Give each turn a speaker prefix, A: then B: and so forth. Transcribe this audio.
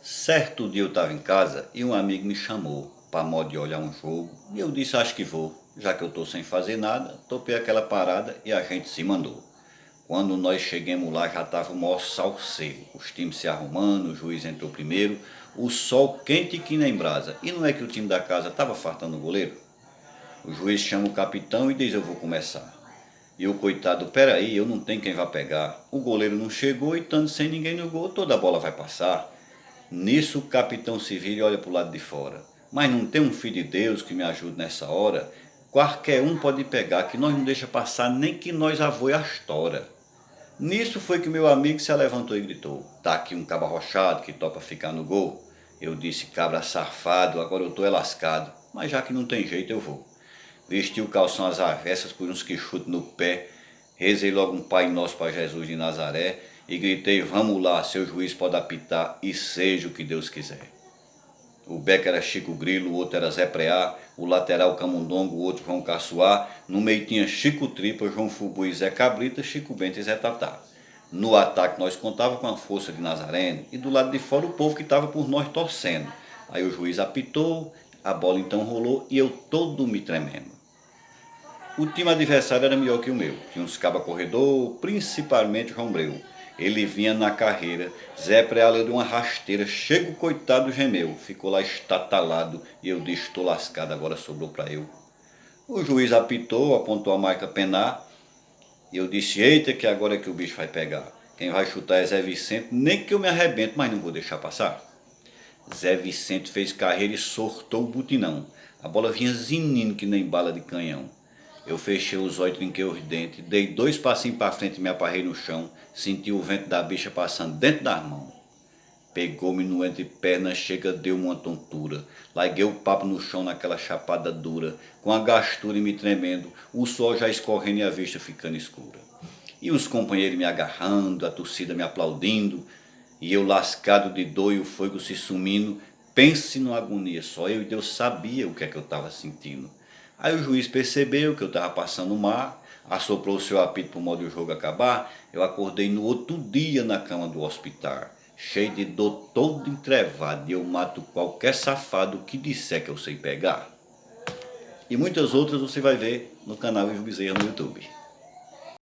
A: Certo dia eu estava em casa e um amigo me chamou para modo de olhar um jogo e eu disse acho que vou, já que eu estou sem fazer nada, topei aquela parada e a gente se mandou. Quando nós chegamos lá já estava o maior salseiro, os times se arrumando, o juiz entrou primeiro, o sol quente que nem brasa. E não é que o time da casa estava fartando o goleiro? O juiz chama o capitão e diz eu vou começar. E o coitado, peraí, eu não tenho quem vai pegar. O goleiro não chegou e estando sem ninguém no gol, toda a bola vai passar. Nisso o capitão se vira e olha para o lado de fora. Mas não tem um filho de Deus que me ajude nessa hora? Qualquer um pode pegar, que nós não deixa passar nem que nós avoe a história. Nisso foi que meu amigo se levantou e gritou. Tá aqui um cabo arrochado que topa ficar no gol. Eu disse, cabra safado, agora eu tô lascado. Mas já que não tem jeito eu vou. Vesti o calção às avessas por uns quichutes no pé. Rezei logo um Pai Nosso para Jesus de Nazaré e gritei, vamos lá, seu juiz pode apitar e seja o que Deus quiser. O beco era Chico Grilo, o outro era Zé Preá, o lateral Camundongo, o outro João Caçoá, no meio tinha Chico Tripa, João Fubu e Zé Cabrita, Chico Bento e Zé Tatá. No ataque nós contava com a força de Nazareno e do lado de fora o povo que estava por nós torcendo. Aí o juiz apitou, a bola então rolou e eu todo me tremendo. O time adversário era melhor que o meu, tinha uns cabas corredor, principalmente João Breu. Ele vinha na carreira, Zé Preá deu uma rasteira, chega o coitado gemeu, ficou lá estatalado e eu disse, estou lascado, agora sobrou para eu. O juiz apitou, apontou a marca penar e eu disse, eita que agora é que o bicho vai pegar. Quem vai chutar é Zé Vicente, nem que eu me arrebento, mas não vou deixar passar. Zé Vicente fez carreira e sortou o butinão, a bola vinha zinindo que nem bala de canhão. Eu fechei os olhos, trinquei os dentes, dei 2 passinhos para frente e me aparrei no chão, senti o vento da bicha passando dentro das mãos. Pegou-me no entre pernas, chega, deu uma tontura. Larguei o papo no chão naquela chapada dura, com a gastura e me tremendo, o sol já escorrendo e a vista ficando escura. E os companheiros me agarrando, a torcida me aplaudindo, e eu lascado de dor e o fogo se sumindo. Pense numa agonia, só eu e Deus sabia o que é que eu estava sentindo. Aí o juiz percebeu que eu estava passando mal, assoprou o seu apito para o modo do jogo acabar. Eu acordei no outro dia na cama do hospital, cheio de dor, todo entrevado, e eu mato qualquer safado que disser que eu sei pegar. E muitas outras você vai ver no canal Ivo Bezerra no YouTube.